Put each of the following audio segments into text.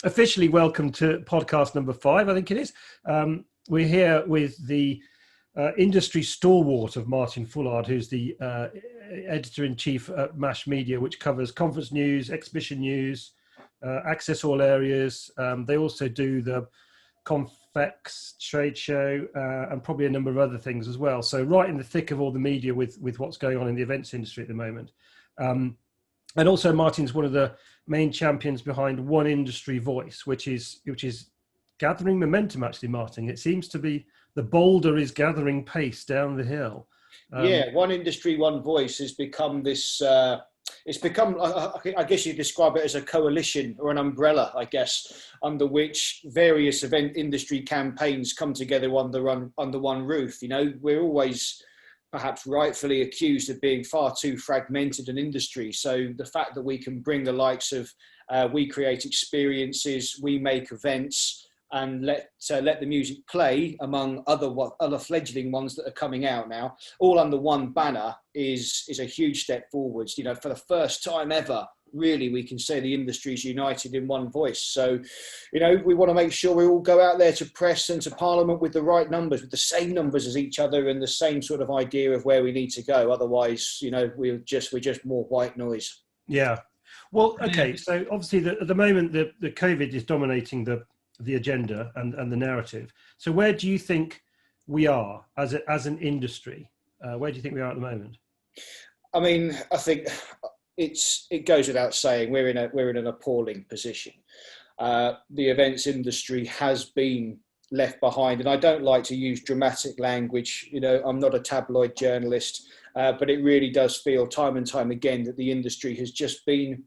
Officially welcome to podcast number 5, I think it is. We're here with the industry stalwart of Martin Fullard, who's the editor-in-chief at MASH Media, which covers conference news, exhibition news, access all areas. They also do the Confex trade show and probably a number of other things as well. So right in the thick of all the media with what's going on in the events industry at the moment. And also Martin's one of the main champions behind One Industry Voice, which is gathering momentum, actually, Martin. It seems to be the boulder is gathering pace down the hill. One Industry, One Voice has become this, it's become, I guess you describe it as a coalition or an umbrella, I guess, under which various event industry campaigns come together under one roof. You know, we're always perhaps rightfully accused of being far too fragmented an industry. So the fact that we can bring the likes of, we create experiences, we make events, and let the music play among other fledgling ones that are coming out now, all under one banner, is a huge step forwards. You know, for the first time ever, really, we can say the industry is united in one voice. So, you know, we want to make sure we all go out there to press and to Parliament with the right numbers, with the same numbers as each other and the same sort of idea of where we need to go. Otherwise, you know, we're just more white noise. Yeah. Well, okay. So obviously at the moment, the COVID is dominating the agenda and the narrative. So where do you think we are as an industry? Where do you think we are at the moment? I mean, I think it goes without saying we're in an appalling position. The events industry has been left behind, and I don't like to use dramatic language. You know, I'm not a tabloid journalist, but it really does feel time and time again that the industry has just been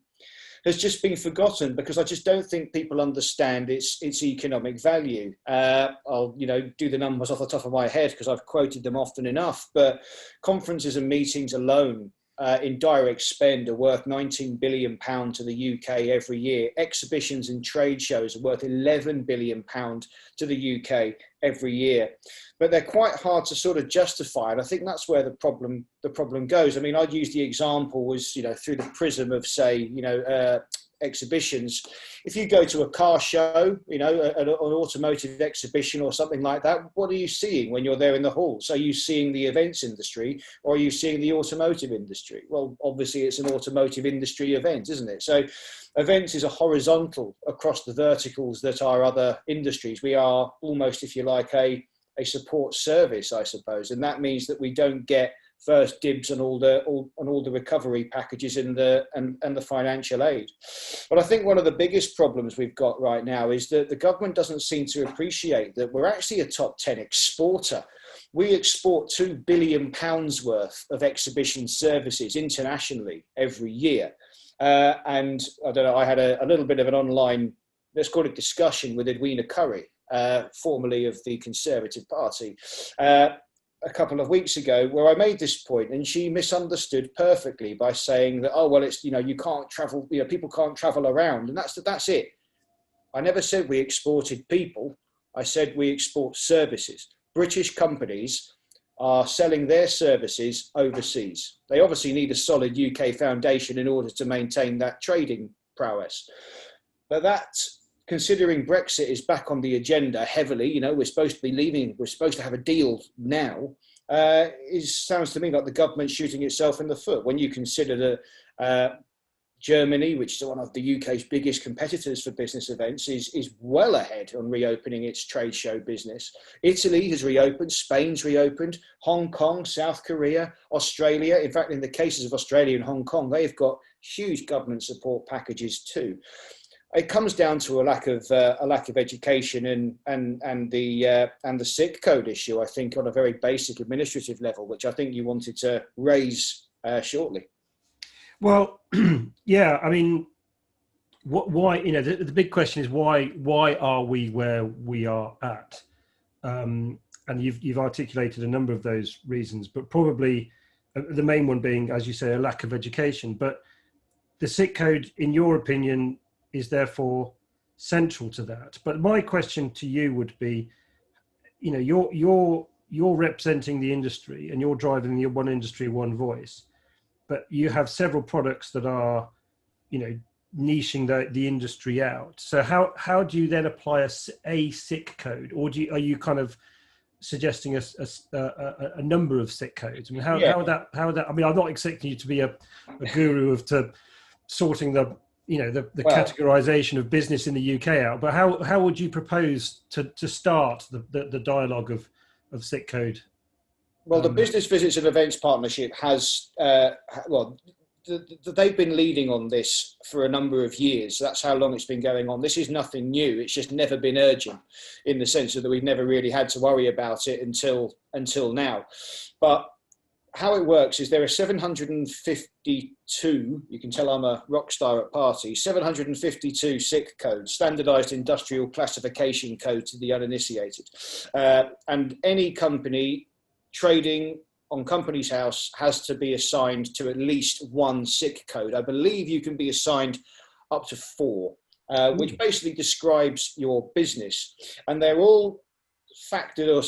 forgotten, because I just don't think people understand its economic value. I'll do the numbers off the top of my head because I've quoted them often enough, but conferences and meetings alone in direct spend are worth £19 billion to the UK every year. Exhibitions and trade shows are worth £11 billion to the UK every year. But they're quite hard to sort of justify. And I think that's where the problem goes. I mean, I'd use the example was, you know, through the prism of, say, exhibitions. If you go to a car show, you know, an automotive exhibition or something like that, what are you seeing when you're there in the halls? Are you seeing the events industry or are you seeing the automotive industry? Well, obviously it's an automotive industry event, isn't it? So events is a horizontal across the verticals that are other industries. We are almost, if you like, a support service, I suppose. And that means that we don't get first dibs on all the recovery packages and the financial aid. But I think one of the biggest problems we've got right now is that the government doesn't seem to appreciate that we're actually a top 10 exporter. We export £2 billion worth of exhibition services internationally every year. And I don't know, I had a little bit of an online, let's call it, discussion with Edwina Curry, formerly of the Conservative Party, a couple of weeks ago, where I made this point, and she misunderstood perfectly by saying that, oh, well, it's, you know, you can't travel, you know, people can't travel around, and that's it. I never said we exported people. I said we export services. British companies are selling their services overseas. They obviously need a solid UK foundation in order to maintain that trading prowess. But that, considering Brexit is back on the agenda heavily, you know, we're supposed to be leaving, we're supposed to have a deal now, sounds to me like the government shooting itself in the foot. When you consider that Germany, which is one of the UK's biggest competitors for business events, is well ahead on reopening its trade show business. Italy has reopened, Spain's reopened, Hong Kong, South Korea, Australia. In fact, in the cases of Australia and Hong Kong, they've got huge government support packages too. It comes down to a lack of education and the sick code issue, I think, on a very basic administrative level, which I think you wanted to raise shortly. Well, yeah, I mean, why? You know, the big question is why are we where we are at? And you've articulated a number of those reasons, but probably the main one being, as you say, a lack of education. But the sick code, in your opinion, is therefore central to that. But my question to you would be, you know, you're representing the industry and you're driving the One Industry, One Voice, but you have several products that are, you know, niching the industry out. So how do you then apply a SIC code, or are you kind of suggesting a number of SIC codes? I mean, how would that? I mean, I'm not expecting you to be a guru of sorting the categorization of business in the UK out, but how would you propose to start the dialogue of SIC code? Well, the Business Visits and Events Partnership has, they've been leading on this for a number of years. That's how long it's been going on. This is nothing new. It's just never been urgent, in the sense that we've never really had to worry about it until now. But how it works is there are 752, you can tell I'm a rock star at parties, 752 SIC codes, standardized industrial classification code to the uninitiated. And any company trading on Companies House has to be assigned to at least one SIC code. I believe you can be assigned up to 4, which basically describes your business. And they're all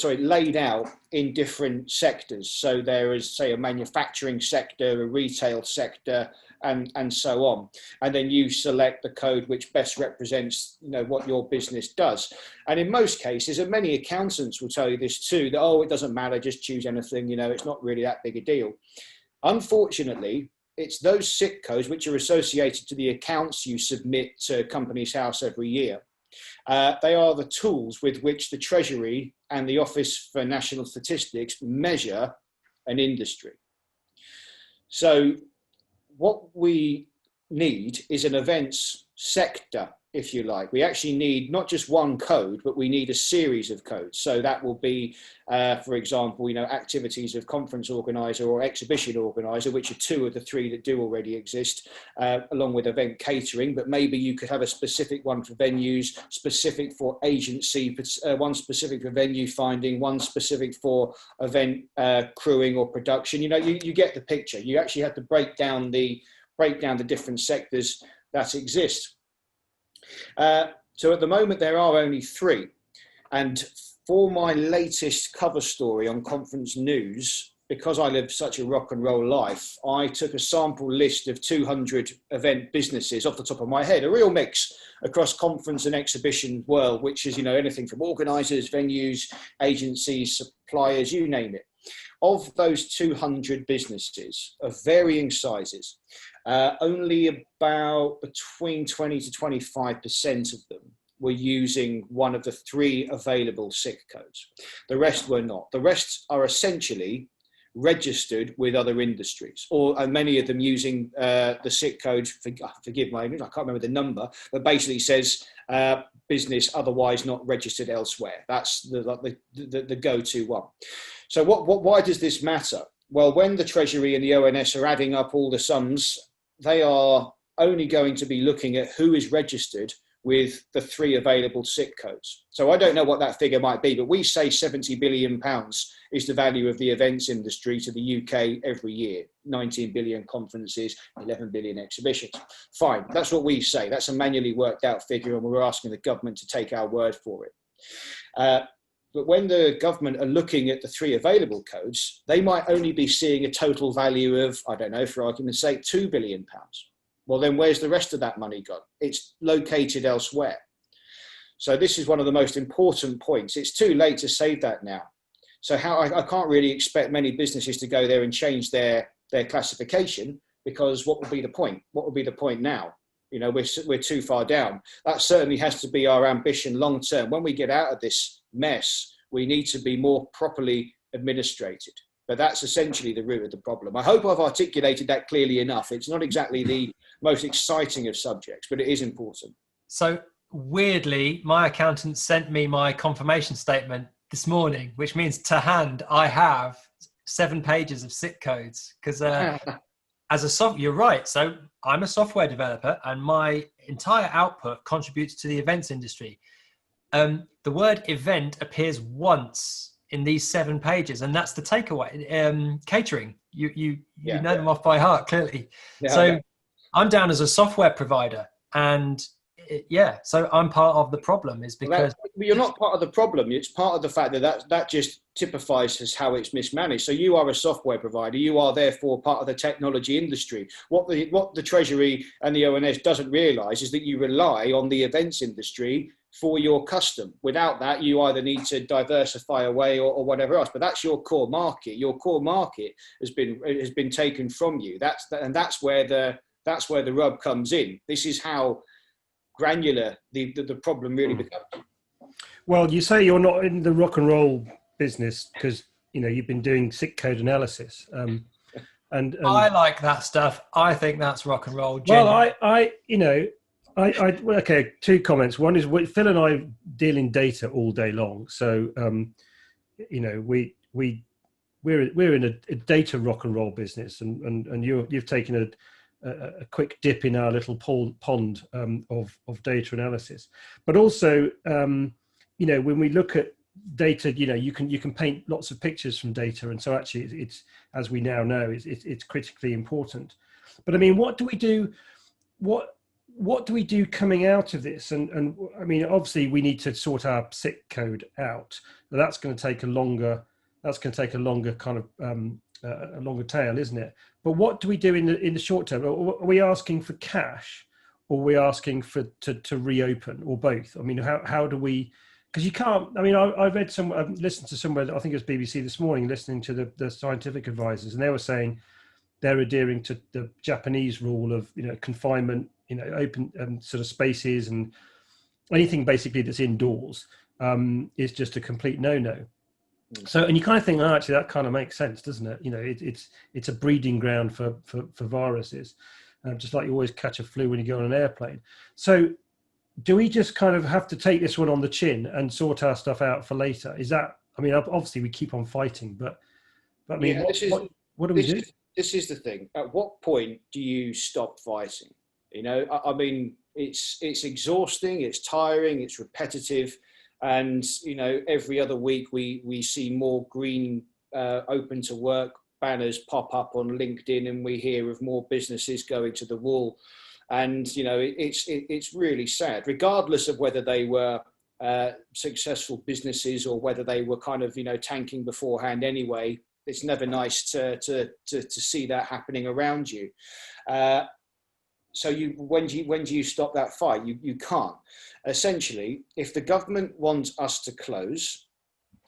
laid out in different sectors. So there is, say, a manufacturing sector, a retail sector, and so on. And then you select the code which best represents, what your business does. And in most cases, and many accountants will tell you this too, that, it doesn't matter, just choose anything, it's not really that big a deal. Unfortunately, it's those SIC codes which are associated to the accounts you submit to Companies House every year. They are the tools with which the Treasury and the Office for National Statistics measure an industry. So what we need is an events sector, if you like. We actually need not just one code, but we need a series of codes. So that will be, for example, activities of conference organizer or exhibition organizer, which are 2 of the 3 that do already exist, along with event catering. But maybe you could have a specific one for venues, specific for agency, one specific for venue finding, one specific for event crewing or production. You get the picture. You actually have to break down the different sectors that exist. So at the moment there are only 3, and for my latest cover story on Conference News, because I live such a rock and roll life, I took a sample list of 200 event businesses off the top of my head, a real mix across conference and exhibition world, which is anything from organisers, venues, agencies, suppliers, you name it. Of those 200 businesses of varying sizes, only about between 20 to 25% of them were using one of the 3 available SIC codes. The rest were not. The rest are essentially registered with other industries, and many of them using the SIC code, forgive my English, I can't remember the number, but basically says business otherwise not registered elsewhere. That's the go-to one. So why does this matter? Well, when the Treasury and the ONS are adding up all the sums, they are only going to be looking at who is registered with the 3 available SIC codes. So I don't know what that figure might be, but we say £70 billion is the value of the events industry to the UK every year. 19 billion conferences, 11 billion exhibitions. Fine, that's what we say. That's a manually worked out figure, and we're asking the government to take our word for it. But when the government are looking at the 3 available codes, they might only be seeing a total value of, I don't know, for argument's sake, £2 billion. Well, then where's the rest of that money gone? It's located elsewhere. So this is one of the most important points. It's too late to save that now. So I can't really expect many businesses to go there and change their classification, because what would be the point? What would be the point now? We're too far down. That certainly has to be our ambition long term. When we get out of this mess, we need to be more properly administrated. But that's essentially the root of the problem. I hope I've articulated that clearly enough. It's not exactly the most exciting of subjects, but it is important. So weirdly, my accountant sent me my confirmation statement this morning, which means to hand, I have 7 pages of SIC codes, because you're right. So I'm a software developer, and my entire output contributes to the events industry. The word event appears once in these 7 pages, and that's the takeaway. Catering, you know them off by heart, clearly. I'm down as a software provider, and yeah, so I'm part of the problem, is because you're not part of the problem. It's part of the fact that just typifies as how it's mismanaged. So you are a software provider. You are therefore part of the technology industry. What the Treasury and the ONS doesn't realise is that you rely on the events industry for your custom. Without that, you either need to diversify away or whatever else. But that's your core market. Your core market has been taken from you. That's where the rub comes in. This is how granular the problem really becomes. Well, you say you're not in the rock and roll business because you've been doing sick code analysis, and I like that stuff. I think that's rock and roll. Well, okay. Two comments. One is Phil and I deal in data all day long, so we're in a data rock and roll business, and you've taken a quick dip in our little pond of data analysis, but also when we look at data, you can paint lots of pictures from data, and so actually it's as we now know it's critically important. But I mean, what do we do? What do we do coming out of this? And I mean, obviously we need to sort our sick code out. That's going to take a longer kind of a longer tail, isn't it? But what do we do in the short term? Are we asking for cash, or are we asking to reopen, or both? I mean, how do we? Because you can't. I mean, I read I've listened to somewhere. I think it was BBC this morning, listening to the scientific advisors, and they were saying they're adhering to the Japanese rule of confinement, open sort of spaces, and anything basically that's indoors is just a complete no-no. So, and you kind of think, oh, actually, that kind of makes sense, doesn't it? It's a breeding ground for viruses, just like you always catch a flu when you go on an airplane. So, do we just kind of have to take this one on the chin and sort our stuff out for later? Is that? I mean, obviously we keep on fighting, but I mean, what do we do? This is the thing. At what point do you stop fighting? I mean, it's exhausting, it's tiring, it's repetitive. And, every other week we see more green open to work banners pop up on LinkedIn, and we hear of more businesses going to the wall. And, it's really sad, regardless of whether they were successful businesses or whether they were kind of, tanking beforehand anyway. It's never nice to see that happening around you. So when do you stop that fight? You can't. Essentially, if the government wants us to close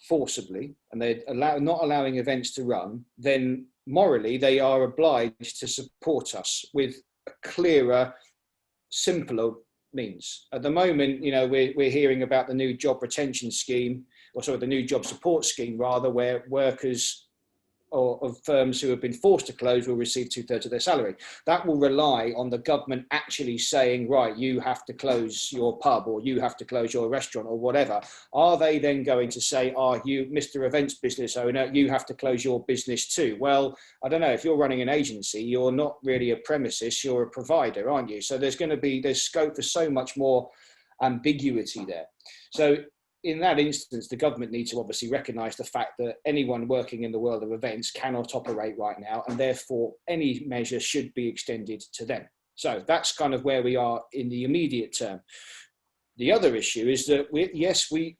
forcibly and they're not allowing events to run, then morally they are obliged to support us with a clearer, simpler means. At the moment, we're hearing about the new job retention scheme, the new job support scheme rather, where workers or of firms who have been forced to close will receive 2/3 of their salary. That will rely on the government actually saying, right, you have to close your pub, or you have to close your restaurant, or whatever. Are they then going to say, you, Mr. Events business owner, you have to close your business too? Well, I don't know. If you're running an agency, you're not really a premises, you're a provider, aren't you? So there's scope for so much more ambiguity there. So in that instance, the government needs to obviously recognise the fact that anyone working in the world of events cannot operate right now, and therefore any measure should be extended to them. So that's kind of where we are in the immediate term. The other issue is that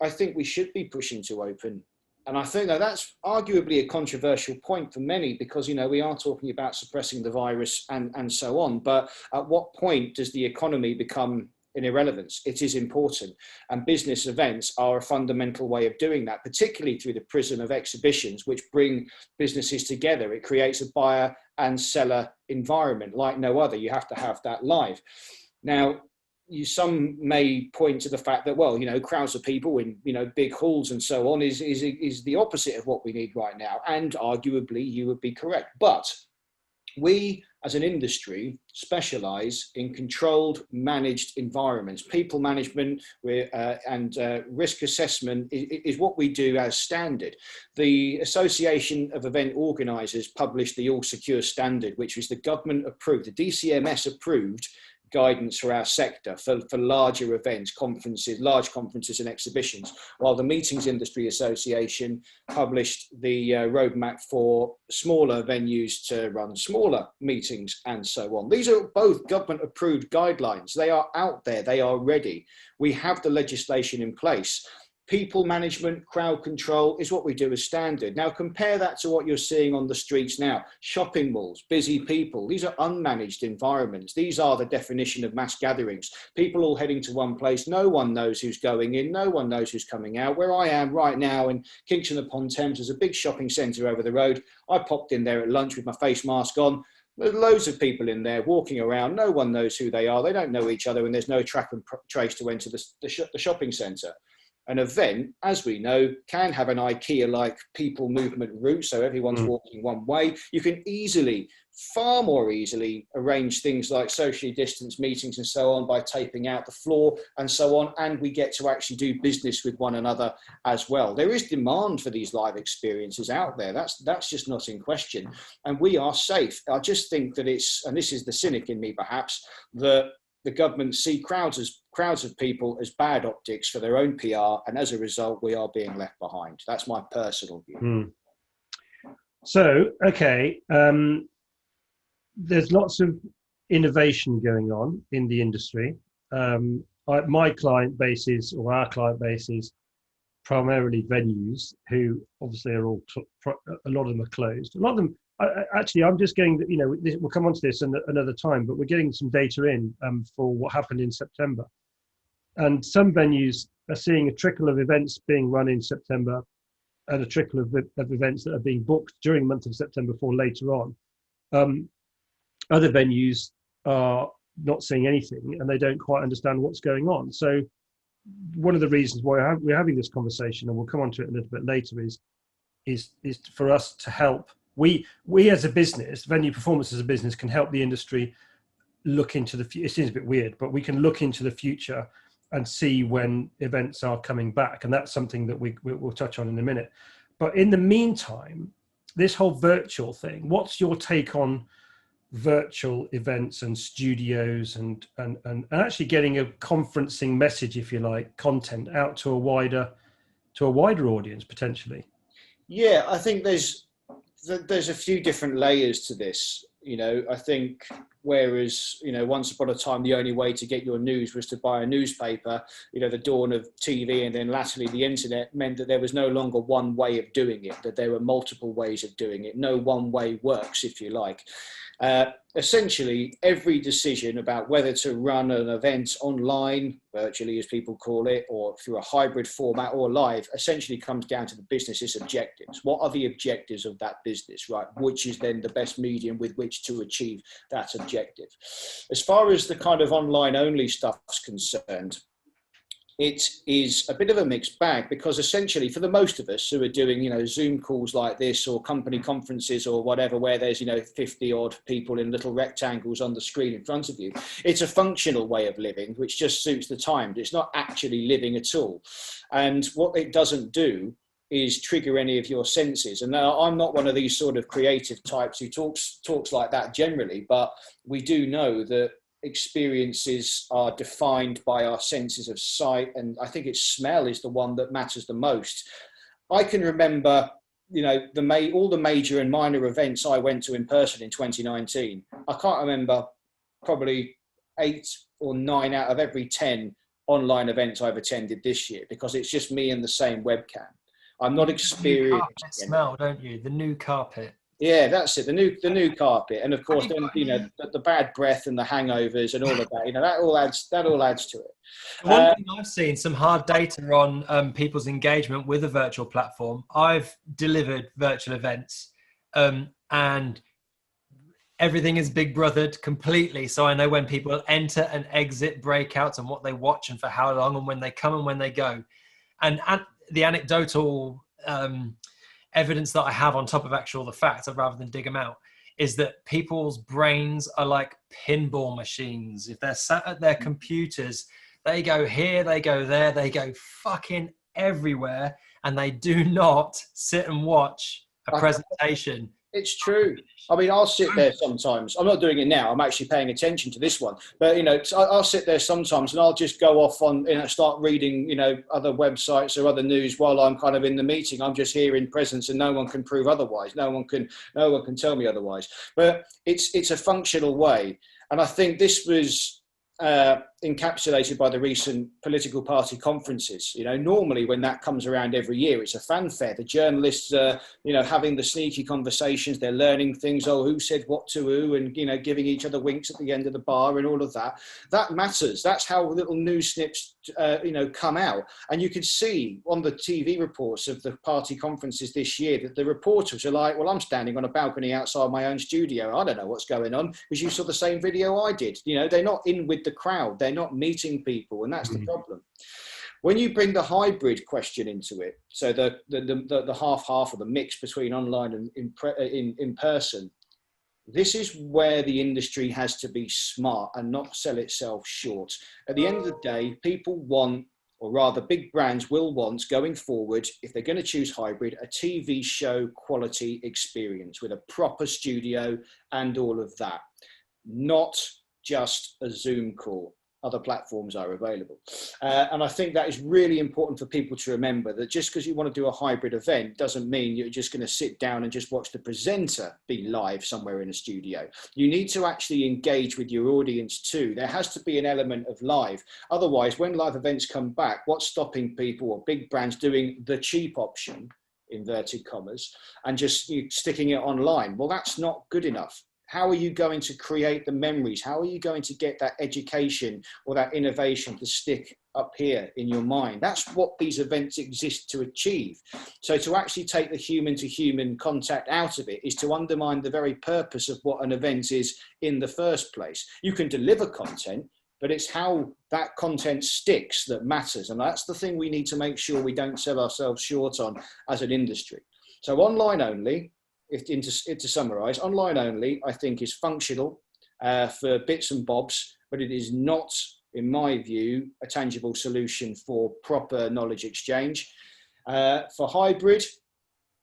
I think we should be pushing to open. And I think that's arguably a controversial point for many, because, we are talking about suppressing the virus and so on. But at what point does the economy become an irrelevance? It is important, and business events are a fundamental way of doing that, particularly through the prism of exhibitions, which bring businesses together. It creates a buyer and seller environment like no other. You have to have that live. Now, some may point to the fact that, crowds of people in, big halls and so on is the opposite of what we need right now. And arguably you would be correct. But we, as an industry, specialise in controlled, managed environments. People management and risk assessment is what we do as standard. The Association of Event Organisers published the All Secure Standard, which was the government approved, the DCMS approved guidance for our sector for larger events, large conferences and exhibitions, while the Meetings Industry Association published the roadmap for smaller venues to run smaller meetings and so on. These are both government approved guidelines. They are out there, they are ready. We have the legislation in place. People management, crowd control is what we do as standard. Now compare that to what you're seeing on the streets now. Shopping malls, busy people. These are unmanaged environments. These are the definition of mass gatherings. People all heading to one place. No one knows who's going in. No one knows who's coming out. Where I am right now in Kingston upon Thames, there's a big shopping centre over the road. I popped in there at lunch with my face mask on. There's loads of people in there walking around. No one knows who they are. They don't know each other, and there's no track and trace to enter the shopping centre. An event, as we know, can have an IKEA-like people movement route, so everyone's walking one way. You can easily, far more easily, arrange things like socially distanced meetings and so on by taping out the floor and so on, and we get to actually do business with one another as well. There is demand for these live experiences out there. That's just not in question, and we are safe. I just think that it's, and this is the cynic in me perhaps, that the government see crowds of people as bad optics for their own PR, and as a result, we are being left behind. That's my personal view. So, okay, there's lots of innovation going on in the industry. My client base is, or our client base is, primarily venues who obviously are all, a lot of them are closed. A lot of them, actually, I'm just getting, we'll come on to this another time, but we're getting some data in for what happened in September. And some venues are seeing a trickle of events being run in September and a trickle of events that are being booked during the month of September for later on. Other venues are not seeing anything and they don't quite understand what's going on. So one of the reasons why we're having this conversation, and we'll come on to it a little bit later, is for us to help. We as a business, Venue Performance as a business, can help the industry look into the future. It seems a bit weird, but we can look into the future and see when events are coming back. And that's something that we'll touch on in a minute. But in the meantime, this whole virtual thing, what's your take on virtual events and studios and actually getting a conferencing message, if you like, content out to a wider audience potentially? Yeah, I think there's a few different layers to this. I think whereas, once upon a time, the only way to get your news was to buy a newspaper, the dawn of TV and then latterly the internet meant that there was no longer one way of doing it, that there were multiple ways of doing it. No one way works, if you like. Essentially, every decision about whether to run an event online, virtually as people call it, or through a hybrid format or live, essentially comes down to the business's objectives. What are the objectives of that business, right? Which is then the best medium with which to achieve that objective. As far as the kind of online only stuff is concerned, it is a bit of a mixed bag, because essentially for the most of us who are doing, Zoom calls like this or company conferences or whatever, where there's, 50 odd people in little rectangles on the screen in front of you, it's a functional way of living, which just suits the times. It's not actually living at all. And what it doesn't do is trigger any of your senses. And now I'm not one of these sort of creative types who talks like that generally, but we do know that experiences are defined by our senses of sight, and I think it's smell is the one that matters the most. I can remember, all the major and minor events I went to in person in 2019. I can't remember probably 8 or 9 out of every 10 online events I've attended this year, because it's just me and the same webcam. I'm not experienced. Smell, don't you? The new carpet. Yeah, that's it. The new carpet, and of course, then the bad breath and the hangovers and all of that. That all adds to it. One thing I've seen some hard data on people's engagement with a virtual platform. I've delivered virtual events, and everything is big brothered completely. So I know when people enter and exit breakouts and what they watch and for how long and when they come and when they go, and the anecdotal evidence that I have on top of the facts, rather than dig them out, is that people's brains are like pinball machines. If they're sat at their computers, they go here, they go there, they go fucking everywhere, and they do not sit and watch a presentation It's true. I mean, I'll sit there sometimes. I'm not doing it now. I'm actually paying attention to this one. But, you know, I'll sit there sometimes and I'll just go off on, you know, start reading, you know, other websites or other news while I'm kind of in the meeting. I'm just here in presence and no one can prove otherwise. No one can tell me otherwise. But it's a functional way. And I think this was encapsulated by the recent political party conferences. You know, normally when that comes around every year, it's a fanfare. The journalists are, you know, having the sneaky conversations. They're learning things. Oh, who said what to who, and, you know, giving each other winks at the end of the bar and all of that. That matters. That's how little news snips, you know, come out. And you could see on the TV reports of the party conferences this year that the reporters are like, well, I'm standing on a balcony outside my own studio. I don't know what's going on, because you saw the same video I did. You know, they're not in with the crowd. They're not meeting people, and that's the problem. When you bring the hybrid question into it, so the half or the mix between online and in person, this is where the industry has to be smart and not sell itself short. At the end of the day, people want, or rather big brands will want, going forward, if they're going to choose hybrid, a TV show quality experience with a proper studio and all of that, not just a Zoom call. Other platforms are available. And I think that is really important for people to remember, that just because you want to do a hybrid event doesn't mean you're just going to sit down and just watch the presenter be live somewhere in a studio. You need to actually engage with your audience too. There has to be an element of live. Otherwise, when live events come back, what's stopping people or big brands doing the cheap option, inverted commas, and just sticking it online? Well, that's not good enough. How are you going to create the memories? How are you going to get that education or that innovation to stick up here in your mind? That's what these events exist to achieve. So to actually take the human to human contact out of it is to undermine the very purpose of what an event is in the first place. You can deliver content, but it's how that content sticks that matters. And that's the thing we need to make sure we don't sell ourselves short on as an industry. So online only, to summarise, online only, I think, is functional for bits and bobs, but it is not, in my view, a tangible solution for proper knowledge exchange. For hybrid,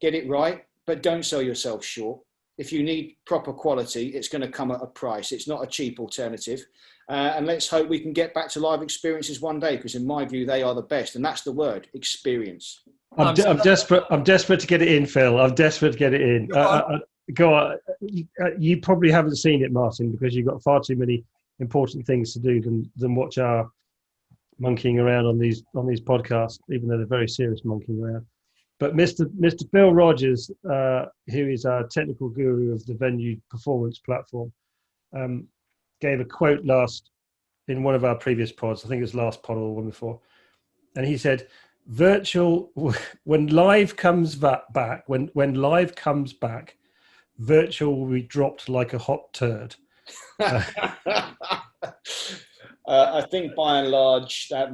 get it right, but don't sell yourself short. If you need proper quality, it's going to come at a price. It's not a cheap alternative. And let's hope we can get back to live experiences one day, because in my view, they are the best. And that's the word, experience. I'm desperate to get it in, Phil. I'm desperate to get it in. Go on. You probably haven't seen it, Martin, because you've got far too many important things to do than watch our monkeying around on these podcasts, even though they're very serious monkeying around. But Mr. Bill Rogers, who is our technical guru of the venue performance platform, gave a quote in one of our previous pods. I think it was last pod or one before, and he said, when live comes back, virtual will be dropped like a hot turd. I think by and large that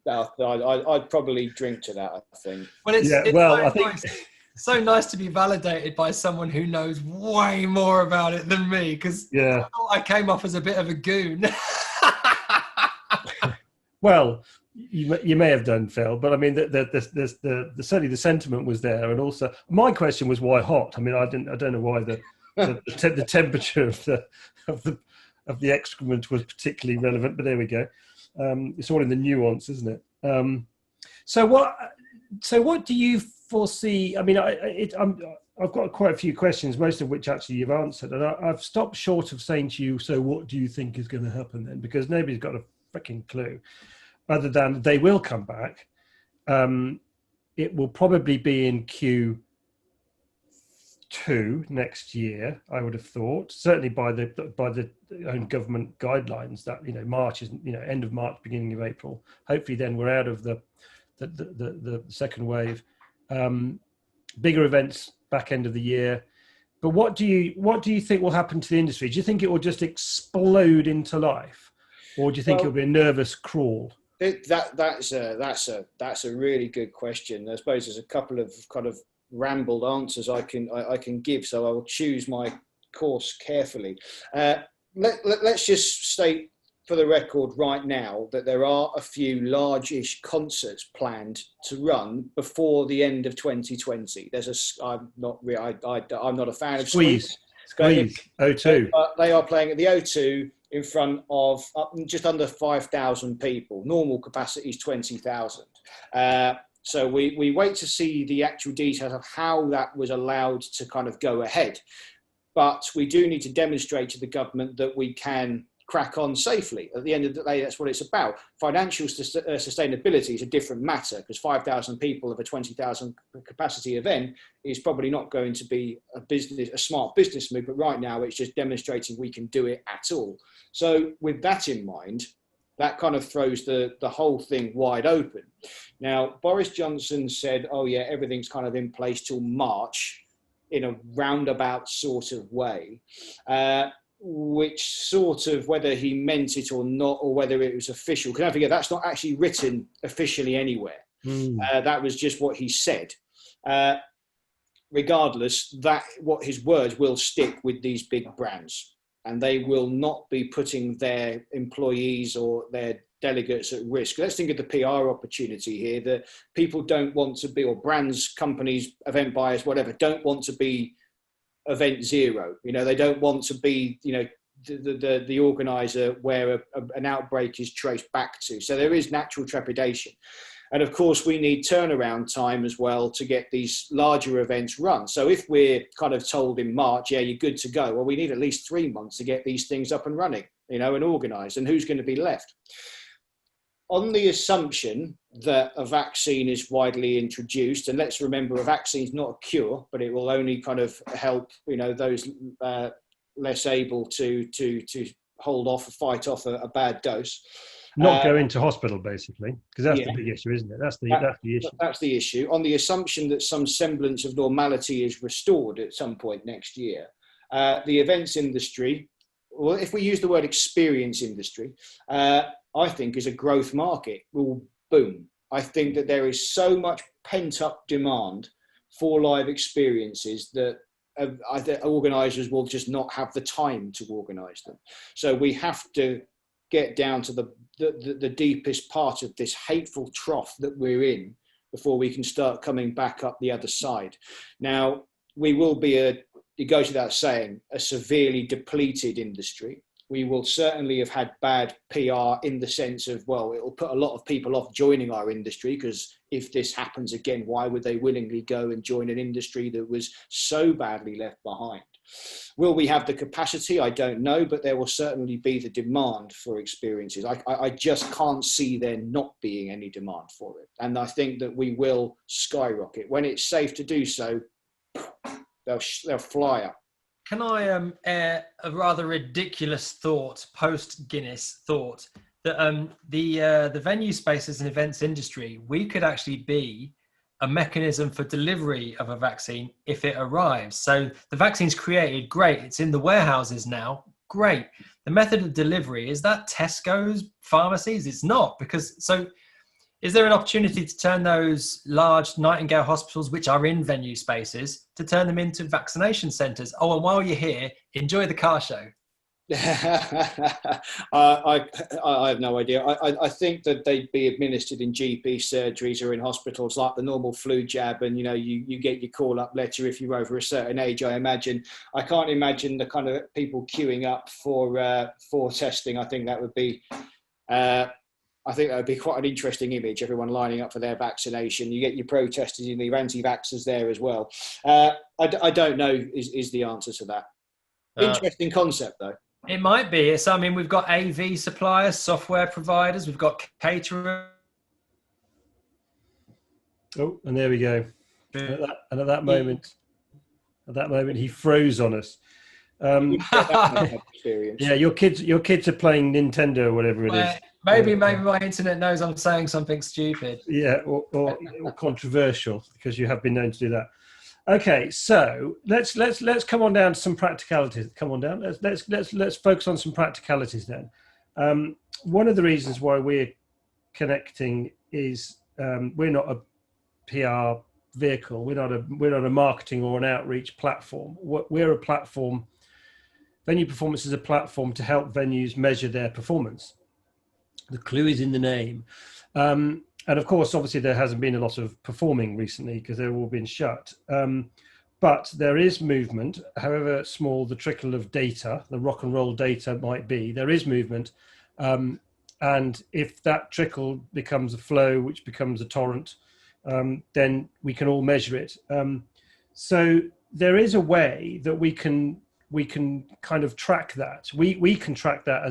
I'd probably drink to that. I think. Well, I think it's so nice to be validated by someone who knows way more about it than me, because I thought I came off as a bit of a goon. Well, you may have done, Phil, but I mean, certainly the sentiment was there, and also my question was why hot. I mean, I don't know why the temperature of the excrement was particularly relevant, but there we go. It's all in the nuance, isn't it? So what do you foresee? I mean, I've got quite a few questions, most of which actually you've answered, and I've stopped short of saying to you, so what do you think is going to happen then? Because nobody's got a freaking clue, other than they will come back. It will probably be in Q2 next year, I would have thought. Certainly by the own government guidelines that March is end of March, beginning of April. Hopefully, then we're out of the second wave. Bigger events back end of the year. But what do you think will happen to the industry? Do you think it will just explode into life, or do you think it'll be a nervous crawl? That's a really good question. I suppose there's a couple of kind of rambled answers I can give, so I will choose my course carefully. Let's just state for the record right now that there are a few large-ish concerts planned to run before the end of 2020. I'm not a fan of Squeeze O2. They are playing at the O2 in front of just under 5,000 people. Normal capacity is 20,000. So we wait to see the actual details of how that was allowed to kind of go ahead. But we do need to demonstrate to the government that we can crack on safely. At the end of the day, that's what it's about. Financial sustainability is a different matter, because 5,000 people of a 20,000 capacity event is probably not going to be a smart business move, but right now it's just demonstrating we can do it at all. So with that in mind, that kind of throws the whole thing wide open. Now, Boris Johnson said, oh yeah, everything's kind of in place till March in a roundabout sort of way. Which sort of, whether he meant it or not, or whether it was official, because don't forget, that's not actually written officially anywhere. That was just what he said. Regardless, what his words will stick with these big brands, and they will not be putting their employees or their delegates at risk. Let's think of the PR opportunity here. That people don't want to be, or brands, companies, event buyers, whatever, don't want to be event zero. They don't want to be, the organizer where an outbreak is traced back to. So there is natural trepidation. And of course, we need turnaround time as well to get these larger events run. So if we're kind of told in March, yeah, you're good to go, well, we need at least 3 months to get these things up and running, and organized. And who's going to be left? On the assumption that a vaccine is widely introduced, and let's remember, a vaccine is not a cure, but it will only kind of help, those less able to hold off or fight off a bad dose. Not go into hospital, basically, because that's the big issue, isn't it? That's the issue. That's the issue. On the assumption that some semblance of normality is restored at some point next year, the events industry, well, if we use the word experience industry, I think is a growth market, will boom. I think that there is so much pent up demand for live experiences that organisers will just not have the time to organise them. So we have to get down to the deepest part of this hateful trough that we're in before we can start coming back up the other side. Now, we will be it goes without saying, a severely depleted industry. We will certainly have had bad PR in the sense of, well, it will put a lot of people off joining our industry, because if this happens again, why would they willingly go and join an industry that was so badly left behind? Will we have the capacity? I don't know, but there will certainly be the demand for experiences. I just can't see there not being any demand for it. And I think that we will skyrocket. When it's safe to do so, they'll fly up. Can I air a rather ridiculous thought, post-Guinness thought, that the venue spaces and events industry, we could actually be a mechanism for delivery of a vaccine if it arrives. So the vaccine's created, great. It's in the warehouses now, great. The method of delivery, is that Tesco's, pharmacies? It's not, because is there an opportunity to turn those large Nightingale hospitals, which are in venue spaces, to turn them into vaccination centres? Oh, and while you're here, enjoy the car show. I have no idea. I think that they'd be administered in GP surgeries or in hospitals like the normal flu jab, and you get your call-up letter if you're over a certain age. I can't imagine the kind of people queuing up for testing. I think that would be quite an interesting image, everyone lining up for their vaccination. You get your protesters and your anti-vaxxers there as well. I don't know is the answer to that. Interesting concept, though. It might be. So, I mean, we've got AV suppliers, software providers, we've got caterers. Oh, and there we go. And at that moment, he froze on us. Yeah, your kids are playing Nintendo or whatever it is. Maybe my internet knows I'm saying something stupid. Yeah, or controversial, because you have been known to do that. Okay, so let's come on down to some practicalities. Come on down. Let's focus on some practicalities then. One of the reasons why we're connecting is we're not a PR vehicle. We're not a marketing or an outreach platform. We're a platform. Venue Performance is a platform to help venues measure their performance. The clue is in the name. And of course, obviously, there hasn't been a lot of performing recently because they've all been shut. But there is movement, however small the trickle of data, the rock and roll data might be, there is movement. And if that trickle becomes a flow, which becomes a torrent, then we can all measure it. So there is a way that we can kind of track that. We can track that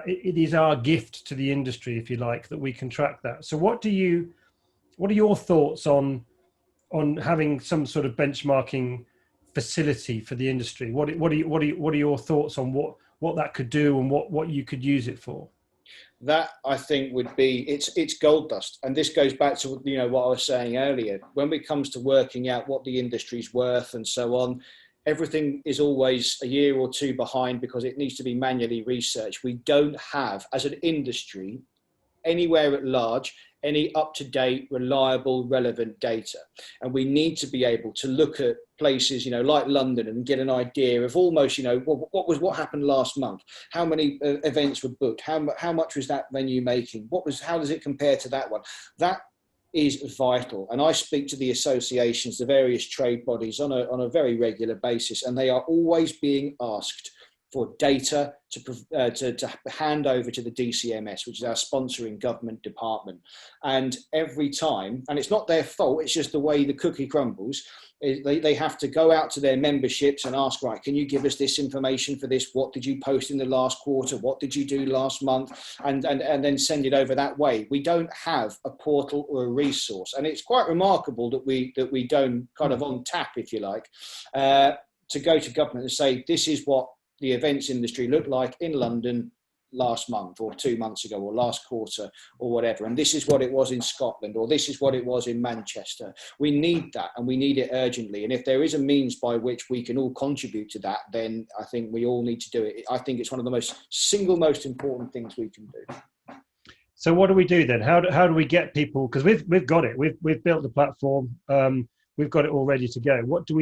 it is our gift to the industry, if you like, that we can track that. So what are your thoughts on having some sort of benchmarking facility for the industry? What are your thoughts on what that could do and what you could use it for? That, I think, would be it's gold dust. And this goes back to what I was saying earlier. When it comes to working out what the industry's worth and so on, everything is always a year or two behind because it needs to be manually researched. We don't have, as an industry, anywhere at large, any up-to-date, reliable, relevant data. And we need to be able to look at places, like London, and get an idea of almost, what happened last month? How many events were booked? How much was that venue making? How does it compare to that one? That is vital. And I speak to the associations, the various trade bodies on a very regular basis, and they are always being asked for data to hand over to the DCMS, which is our sponsoring government department. And every time, and it's not their fault, it's just the way the cookie crumbles, they have to go out to their memberships and ask, right, can you give us this information for this? What did you post in the last quarter? What did you do last month? And then send it over that way. We don't have a portal or a resource. And it's quite remarkable that we don't kind of on tap, if you like, to go to government and say, this is what the events industry looked like in London last month or 2 months ago or last quarter or whatever. And this is what it was in Scotland, or this is what it was in Manchester. We need that, and we need it urgently. And if there is a means by which we can all contribute to that, then I think we all need to do it. I think it's one of the most important things we can do. So what do we do then? How do we get people? Because we've got it. We've built the platform. We've got it all ready to go. What do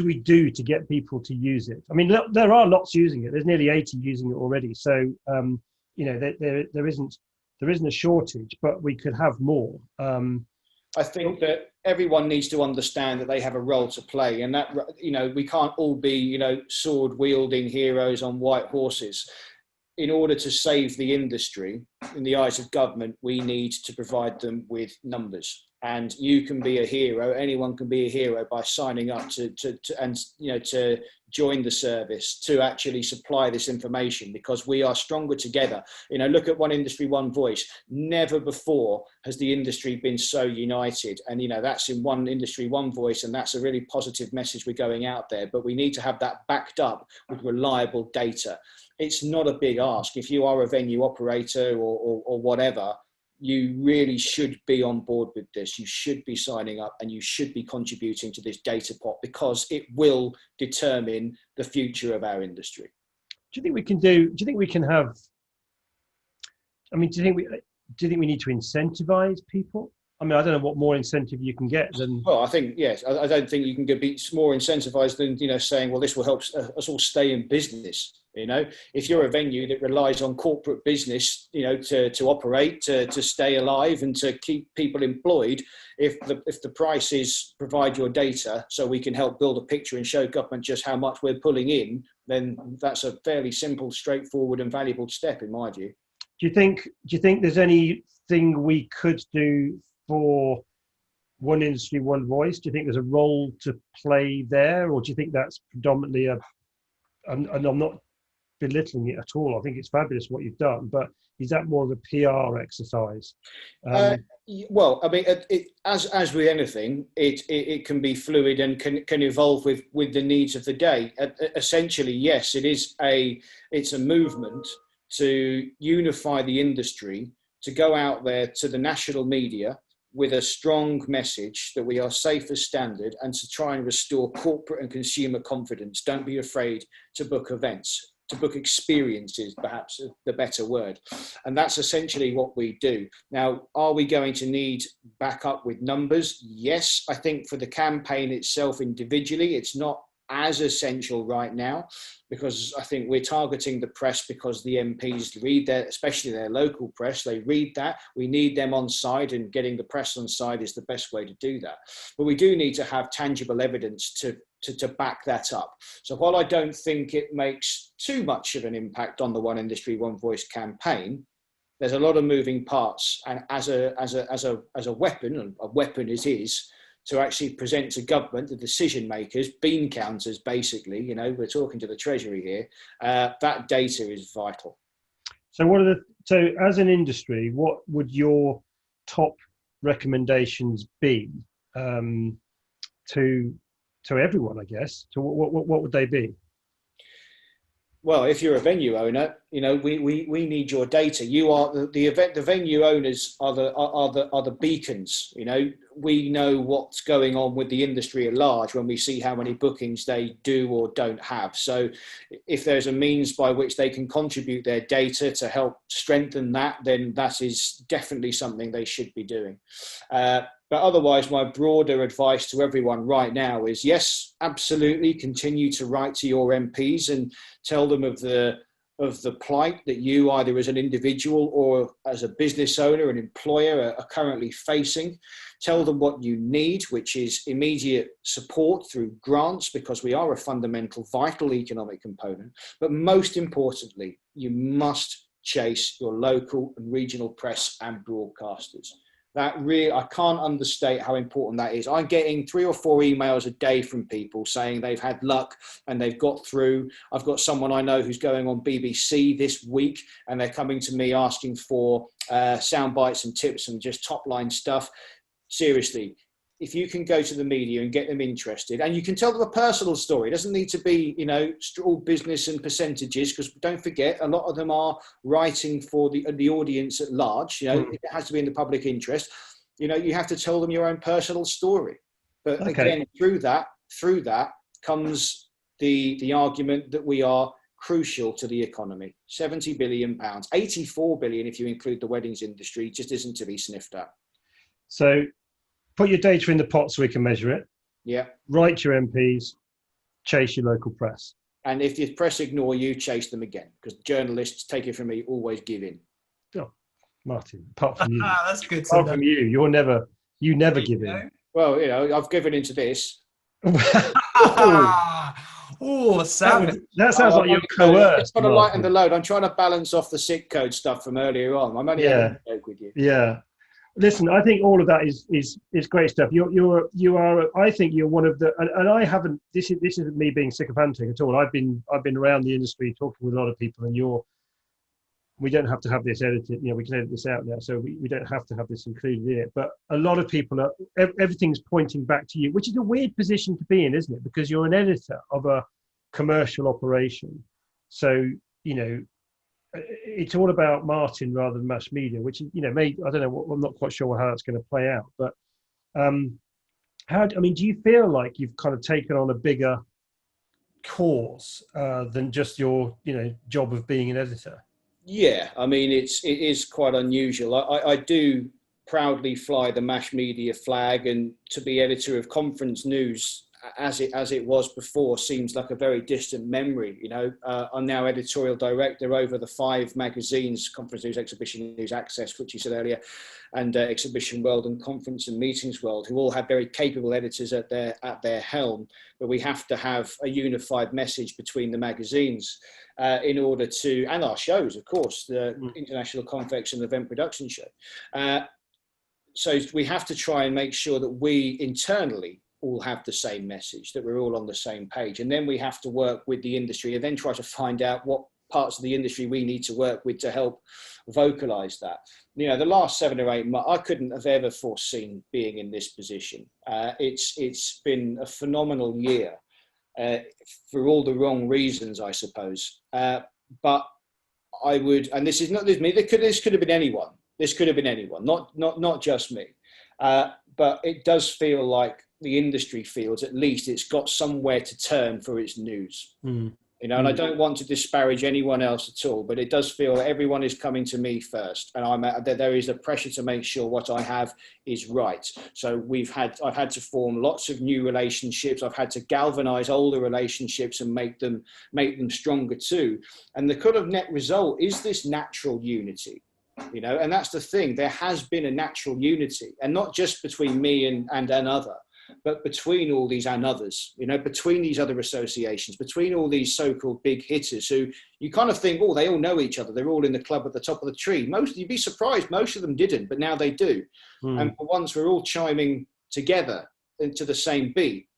we do to get people to use it? I mean, there are lots using it. There's nearly 80 using it already. So, there isn't a shortage, but we could have more. I think that everyone needs to understand that they have a role to play, and that, we can't all be, sword wielding heroes on white horses. In order to save the industry, in the eyes of government, we need to provide them with numbers. And you can be a hero. Anyone can be a hero by signing up to join the service, to actually supply this information, because we are stronger together. Look at One Industry, One Voice. Never before has the industry been so united. And, that's in One Industry, One Voice. And that's a really positive message we're going out there. But we need to have that backed up with reliable data. It's not a big ask. If you are a venue operator or whatever, you really should be on board with this. You should be signing up, and you should be contributing to this data pot, because it will determine the future of our industry. Do you think we can have, I mean, do you think we need to incentivize people? I mean, I don't know what more incentive you can get than. Well, I think, yes. I don't think you can be more incentivized than, saying, well, this will help us all stay in business. If you're a venue that relies on corporate business, to operate, to stay alive and to keep people employed, if the price is provide your data so we can help build a picture and show government just how much we're pulling in, then that's a fairly simple, straightforward and valuable step, in my view. Do you think there's anything we could do for One Industry, One Voice? Do you think there's a role to play there, or do you think that's predominantly and I'm not belittling it at all. I think it's fabulous what you've done, but is that more of a PR exercise? Well, I mean, as with anything, it can be fluid and can evolve with the needs of the day. Essentially, yes, it's a movement to unify the industry, to go out there to the national media with a strong message that we are safe as standard, and to try and restore corporate and consumer confidence. Don't be afraid to book events, to book experiences, perhaps the better word. And that's essentially what we do. Now, are we going to need backup with numbers? Yes, I think for the campaign itself individually, it's not as essential right now, because I think we're targeting the press because the MPs read their, especially their local press, they read that. We need them on side, and getting the press on side is the best way to do that. But we do need to have tangible evidence to back that up. So while I don't think it makes too much of an impact on the One Industry, One Voice campaign, there's a lot of moving parts, and as a weapon, and a weapon it is, to actually present to government, the decision makers, bean counters, basically, you know, we're talking to the Treasury here, that data is vital. So as an industry, what would your top recommendations be to everyone, I guess? So what would they be? Well, if you're a venue owner, you know, we need your data. You are the venue owners are the beacons. You know, we know what's going on with the industry at large when we see how many bookings they do or don't have. So if there's a means by which they can contribute their data to help strengthen that, then that is definitely something they should be doing. But otherwise, my broader advice to everyone right now is, yes, absolutely, continue to write to your MPs and tell them of the plight that you, either as an individual or as a business owner, an employer, are currently facing. Tell them what you need, which is immediate support through grants, because we are a fundamental, vital economic component. But most importantly, you must chase your local and regional press and broadcasters. That really, I can't understate how important that is. I'm getting 3 or 4 emails a day from people saying they've had luck and they've got through. I've got someone I know who's going on BBC this week, and they're coming to me asking for sound bites and tips and just top line stuff. Seriously, if you can go to the media and get them interested, and you can tell them a personal story, it doesn't need to be, you know, all business and percentages, because don't forget, a lot of them are writing for the audience at large. You know, it has to be in the public interest. You know, you have to tell them your own personal story. But again, through that comes the argument that we are crucial to the economy. £70 billion, 84 billion if you include the weddings industry, just isn't to be sniffed at. So put your data in the pot so we can measure it. Yeah. Write your MPs, chase your local press. And if the press ignore you, chase them again, because journalists, take it from me, always give in. Oh, Martin, apart from you. That's good. Apart from you, you never give in. Well, you know, I've given into this. Oh, that sounds like you're coerced. It's got to lighten the load. I'm trying to balance off the sick code stuff from earlier on. I'm only having a joke with you. Yeah. Listen, I think all of that is great stuff. You are. I think you're one of the, and I haven't. This isn't me being sycophantic at all. I've been around the industry talking with a lot of people, and we don't have to have this edited. You know, we can edit this out now, so we don't have to have this included in it. But a lot of people are. Everything's pointing back to you, which is a weird position to be in, isn't it? Because you're an editor of a commercial operation, so you know. It's all about Martin rather than mass media, which, you know, I don't know. I'm not quite sure how that's going to play out. But do you feel like you've kind of taken on a bigger cause than just your, you know, job of being an editor? Yeah, I mean, it is quite unusual. I do proudly fly the mass media flag, and to be editor of conference news as it was before seems like a very distant memory. You know, I'm now editorial director over the 5 magazines: Conference News, Exhibition News, Access, which you said earlier, and Exhibition World and Conference and Meetings World, who all have very capable editors at their helm. But we have to have a unified message between the magazines in order to, and our shows, of course, the International Convex and Event Production Show. So we have to try and make sure that we internally all have the same message, that we're all on the same page. And then we have to work with the industry and then try to find out what parts of the industry we need to work with to help vocalize that. You know, the last 7 or 8 months, I couldn't have ever foreseen being in this position. It's been a phenomenal year for all the wrong reasons, I suppose. But I would, and this is not me, this could have been anyone. This could have been anyone, not just me. But it does feel like the industry feels, at least, it's got somewhere to turn for its news. You know, and I don't want to disparage anyone else at all, but it does feel everyone is coming to me first, and there is a pressure to make sure what I have is right. So I've had to form lots of new relationships. I've had to galvanize older relationships and make them stronger too. And the kind of net result is this natural unity. You know, and that's the thing. There has been a natural unity, and not just between me and another, but between all these and others, you know, between these other associations, between all these so-called big hitters who you kind of think, oh, they all know each other. They're all in the club at the top of the tree. You'd be surprised. Most of them didn't, but now they do. And for once, we're all chiming together into the same beat.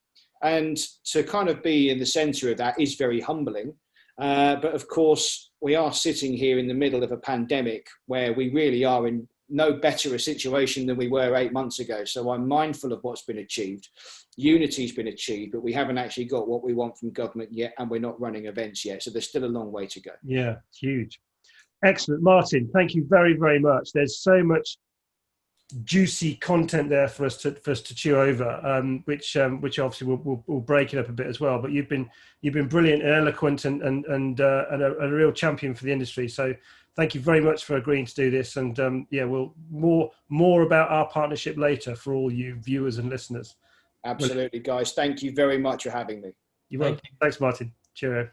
And to kind of be in the center of that is very humbling. But of course, we are sitting here in the middle of a pandemic where we really are in no better a situation than we were 8 months ago. So I'm mindful of what's been achieved. Unity's been achieved, but we haven't actually got what we want from government yet, and we're not running events yet. So there's still a long way to go. Yeah, huge. Excellent. Martin, thank you very, very much. There's so much juicy content there for us to chew over, which obviously we'll break it up a bit as well. But you've been brilliant and eloquent and a real champion for the industry. So thank you very much for agreeing to do this. And we'll more about our partnership later for all you viewers and listeners. Absolutely, guys. Thank you very much for having me. You're welcome. Thanks, Martin. Cheerio.